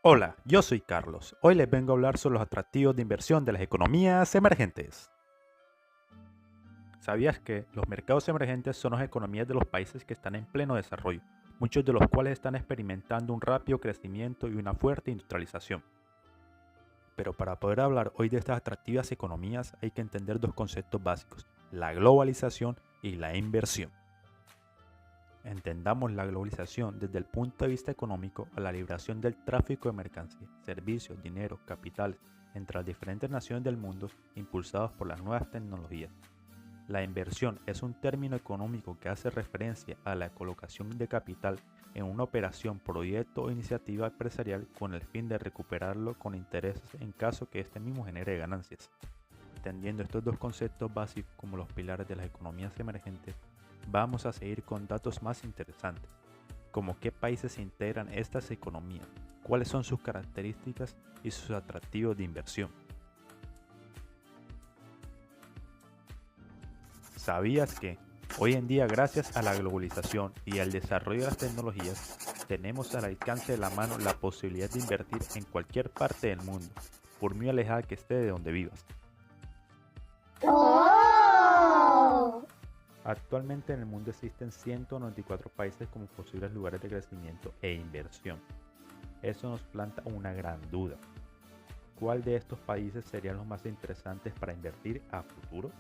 Hola, yo soy Carlos. Hoy les vengo a hablar sobre los atractivos de inversión de las economías emergentes. ¿Sabías que los mercados emergentes son las economías de los países que están en pleno desarrollo, muchos de los cuales están experimentando un rápido crecimiento y una fuerte industrialización? Pero para poder hablar hoy de estas atractivas economías hay que entender dos conceptos básicos, la globalización y la inversión. Entendamos la globalización desde el punto de vista económico a la liberación del tráfico de mercancías, servicios, dinero, capitales entre las diferentes naciones del mundo impulsados por las nuevas tecnologías. La inversión es un término económico que hace referencia a la colocación de capital en una operación, proyecto o iniciativa empresarial con el fin de recuperarlo con intereses en caso que éste mismo genere ganancias. Entendiendo estos dos conceptos básicos como los pilares de las economías emergentes, vamos a seguir con datos más interesantes, como qué países integran estas economías, cuáles son sus características y sus atractivos de inversión. ¿Sabías que hoy en día, gracias a la globalización y al desarrollo de las tecnologías, tenemos al alcance de la mano la posibilidad de invertir en cualquier parte del mundo, por muy alejada que esté de donde vivas? ¡Oh! Actualmente en el mundo existen 194 países como posibles lugares de crecimiento e inversión. Eso nos planta una gran duda. ¿Cuál de estos países serían los más interesantes para invertir a futuro?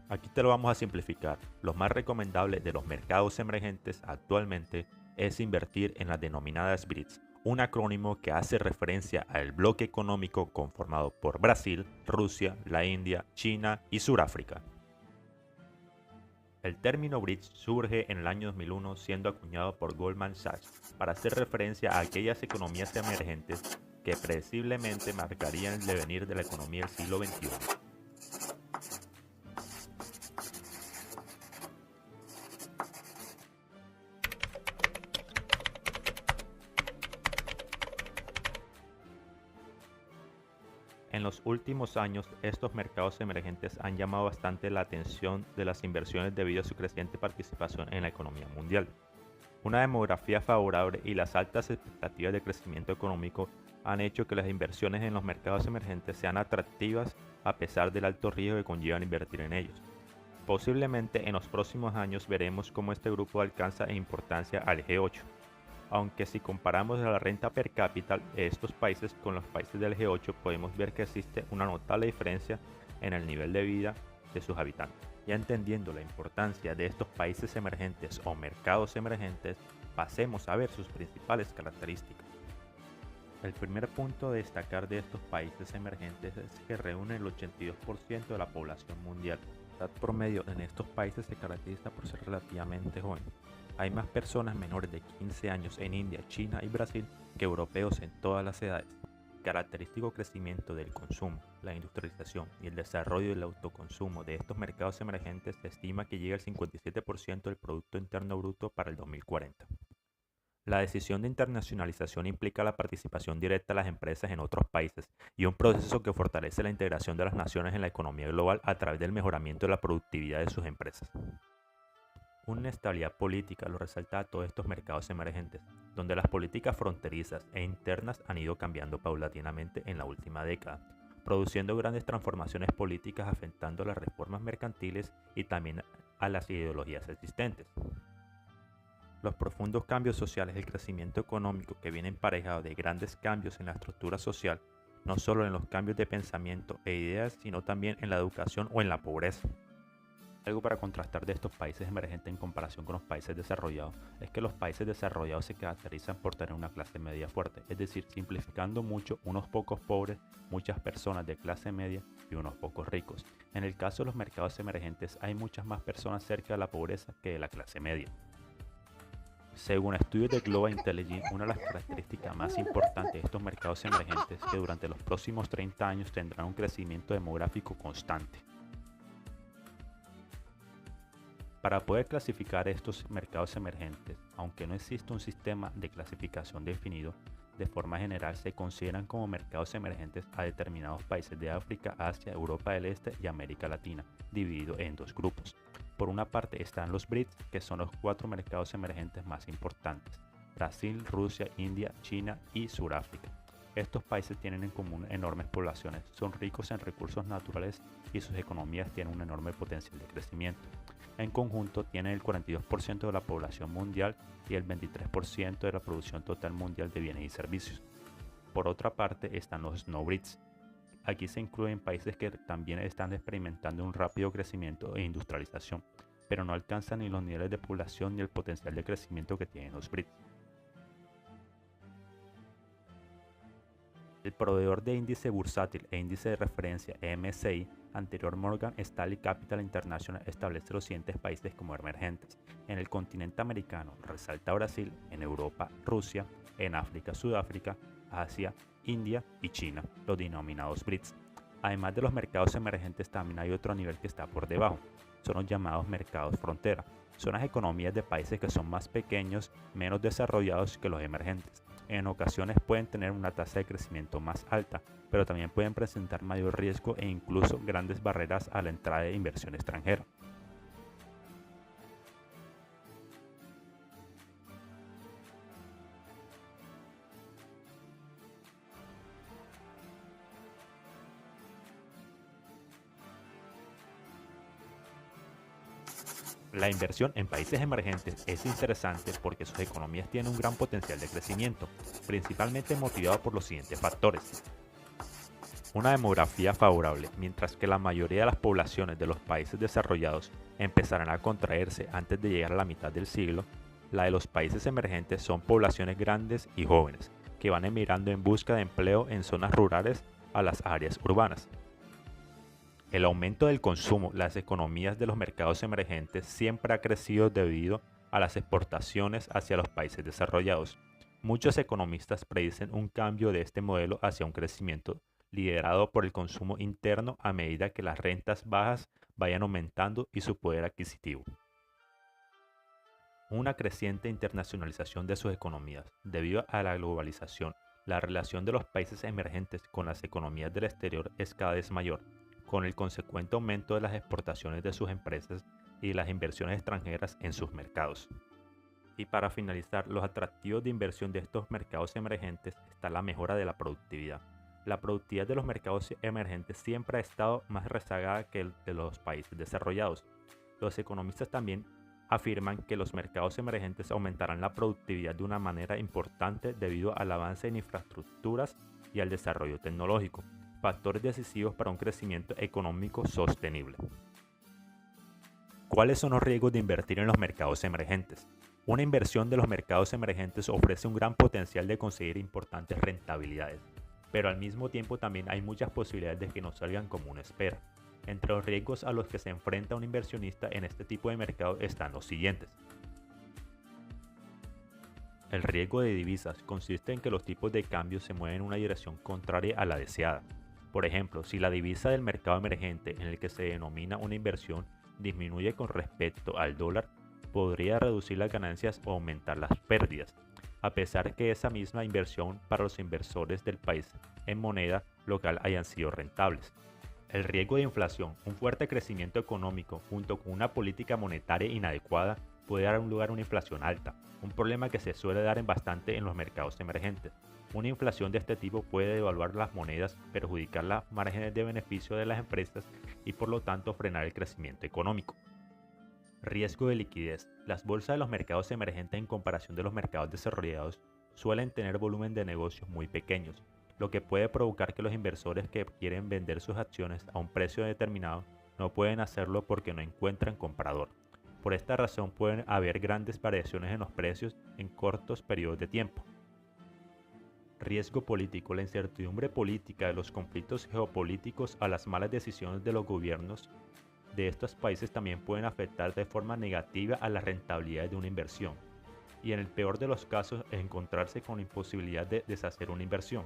Aquí te lo vamos a simplificar. Los más recomendables de los mercados emergentes actualmente es invertir en las denominadas BRICS, un acrónimo que hace referencia al bloque económico conformado por Brasil, Rusia, la India, China y Sudáfrica. El término BRICS surge en el año 2001 siendo acuñado por Goldman Sachs para hacer referencia a aquellas economías emergentes que predeciblemente marcarían el devenir de la economía del siglo XXI. En los últimos años, estos mercados emergentes han llamado bastante la atención de las inversiones debido a su creciente participación en la economía mundial. Una demografía favorable y las altas expectativas de crecimiento económico han hecho que las inversiones en los mercados emergentes sean atractivas a pesar del alto riesgo que conllevan invertir en ellos. Posiblemente en los próximos años veremos cómo este grupo alcanza en importancia al G8, aunque si comparamos la renta per cápita de estos países con los países del G8 podemos ver que existe una notable diferencia en el nivel de vida de sus habitantes. Ya entendiendo la importancia de estos países emergentes o mercados emergentes, pasemos a ver sus principales características. El primer punto a destacar de estos países emergentes es que reúnen el 82% de la población mundial. La edad promedio en estos países se caracteriza por ser relativamente joven. Hay más personas menores de 15 años en India, China y Brasil que europeos en todas las edades. El característico crecimiento del consumo, la industrialización y el desarrollo del autoconsumo de estos mercados emergentes se estima que llega al 57% del Producto Interno Bruto para el 2040. La decisión de internacionalización implica la participación directa de las empresas en otros países y un proceso que fortalece la integración de las naciones en la economía global a través del mejoramiento de la productividad de sus empresas. Una inestabilidad política lo resalta a todos estos mercados emergentes, donde las políticas fronterizas e internas han ido cambiando paulatinamente en la última década, produciendo grandes transformaciones políticas afectando a las reformas mercantiles y también a las ideologías existentes. Los profundos cambios sociales y el crecimiento económico que viene emparejado de grandes cambios en la estructura social, no solo en los cambios de pensamiento e ideas, sino también en la educación o en la pobreza. Algo para contrastar de estos países emergentes en comparación con los países desarrollados es que los países desarrollados se caracterizan por tener una clase media fuerte, es decir, simplificando mucho, unos pocos pobres, muchas personas de clase media y unos pocos ricos. En el caso de los mercados emergentes hay muchas más personas cerca de la pobreza que de la clase media. Según estudios de Global Intelligence, una de las características más importantes de estos mercados emergentes es que durante los próximos 30 años tendrán un crecimiento demográfico constante. Para poder clasificar estos mercados emergentes, aunque no existe un sistema de clasificación definido, de forma general se consideran como mercados emergentes a determinados países de África, Asia, Europa del Este y América Latina, dividido en dos grupos. Por una parte están los BRICS, que son los 4 mercados emergentes más importantes. Brasil, Rusia, India, China y Sudáfrica. Estos países tienen en común enormes poblaciones, son ricos en recursos naturales y sus economías tienen un enorme potencial de crecimiento. En conjunto tienen el 42% de la población mundial y el 23% de la producción total mundial de bienes y servicios. Por otra parte están los no BRICS. Aquí se incluyen países que también están experimentando un rápido crecimiento e industrialización, pero no alcanzan ni los niveles de población ni el potencial de crecimiento que tienen los BRICS. El proveedor de índice bursátil e índice de referencia MSCI, anterior Morgan Stanley Capital International, establece los siguientes países como emergentes. En el continente americano resalta Brasil, en Europa Rusia, en África Sudáfrica, Asia, India y China, los denominados BRICS. Además de los mercados emergentes también hay otro nivel que está por debajo, son los llamados mercados frontera. Son las economías de países que son más pequeños, menos desarrollados que los emergentes. En ocasiones pueden tener una tasa de crecimiento más alta, pero también pueden presentar mayor riesgo e incluso grandes barreras a la entrada de inversión extranjera. La inversión en países emergentes es interesante porque sus economías tienen un gran potencial de crecimiento, principalmente motivado por los siguientes factores. Una demografía favorable, mientras que la mayoría de las poblaciones de los países desarrollados empezarán a contraerse antes de llegar a la mitad del siglo, la de los países emergentes son poblaciones grandes y jóvenes, que van emigrando en busca de empleo en zonas rurales a las áreas urbanas. El aumento del consumo, las economías de los mercados emergentes siempre ha crecido debido a las exportaciones hacia los países desarrollados. Muchos economistas predicen un cambio de este modelo hacia un crecimiento liderado por el consumo interno a medida que las rentas bajas vayan aumentando y su poder adquisitivo. Una creciente internacionalización de sus economías. Debido a la globalización, la relación de los países emergentes con las economías del exterior es cada vez mayor, con el consecuente aumento de las exportaciones de sus empresas y las inversiones extranjeras en sus mercados. Y para finalizar, los atractivos de inversión de estos mercados emergentes está la mejora de la productividad. La productividad de los mercados emergentes siempre ha estado más rezagada que el de los países desarrollados. Los economistas también afirman que los mercados emergentes aumentarán la productividad de una manera importante debido al avance en infraestructuras y al desarrollo tecnológico, factores decisivos para un crecimiento económico sostenible. ¿Cuáles son los riesgos de invertir en los mercados emergentes? Una inversión de los mercados emergentes ofrece un gran potencial de conseguir importantes rentabilidades, pero al mismo tiempo también hay muchas posibilidades de que no salgan como uno espera. Entre los riesgos a los que se enfrenta un inversionista en este tipo de mercado están los siguientes. El riesgo de divisas consiste en que los tipos de cambio se mueven en una dirección contraria a la deseada. Por ejemplo, si la divisa del mercado emergente en el que se denomina una inversión disminuye con respecto al dólar, podría reducir las ganancias o aumentar las pérdidas, a pesar que esa misma inversión para los inversores del país en moneda local hayan sido rentables. El riesgo de inflación, un fuerte crecimiento económico junto con una política monetaria inadecuada puede dar lugar a una inflación alta, un problema que se suele dar bastante en los mercados emergentes. Una inflación de este tipo puede devaluar las monedas, perjudicar las márgenes de beneficio de las empresas y por lo tanto frenar el crecimiento económico. Riesgo de liquidez. Las bolsas de los mercados emergentes en comparación de los mercados desarrollados suelen tener volumen de negocios muy pequeños, lo que puede provocar que los inversores que quieren vender sus acciones a un precio determinado no pueden hacerlo porque no encuentran comprador. Por esta razón pueden haber grandes variaciones en los precios en cortos periodos de tiempo. Riesgo político. La incertidumbre política de los conflictos geopolíticos a las malas decisiones de los gobiernos de estos países también pueden afectar de forma negativa a la rentabilidad de una inversión y en el peor de los casos encontrarse con la imposibilidad de deshacer una inversión.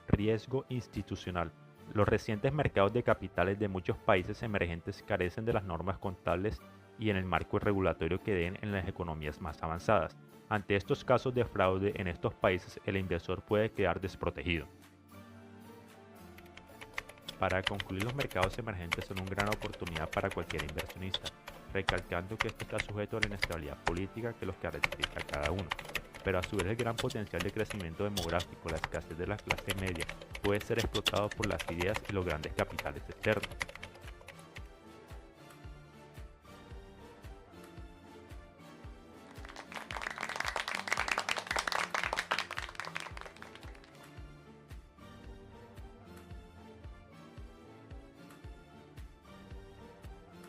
Riesgo institucional. Los recientes mercados de capitales de muchos países emergentes carecen de las normas contables y en el marco regulatorio que den en las economías más avanzadas. Ante estos casos de fraude en estos países, el inversor puede quedar desprotegido. Para concluir, los mercados emergentes son una gran oportunidad para cualquier inversionista, recalcando que esto está sujeto a la inestabilidad política que los caracteriza a cada uno. pero a su vez el gran potencial de crecimiento demográfico, la escasez de la clase media, puede ser explotado por las ideas y los grandes capitales externos.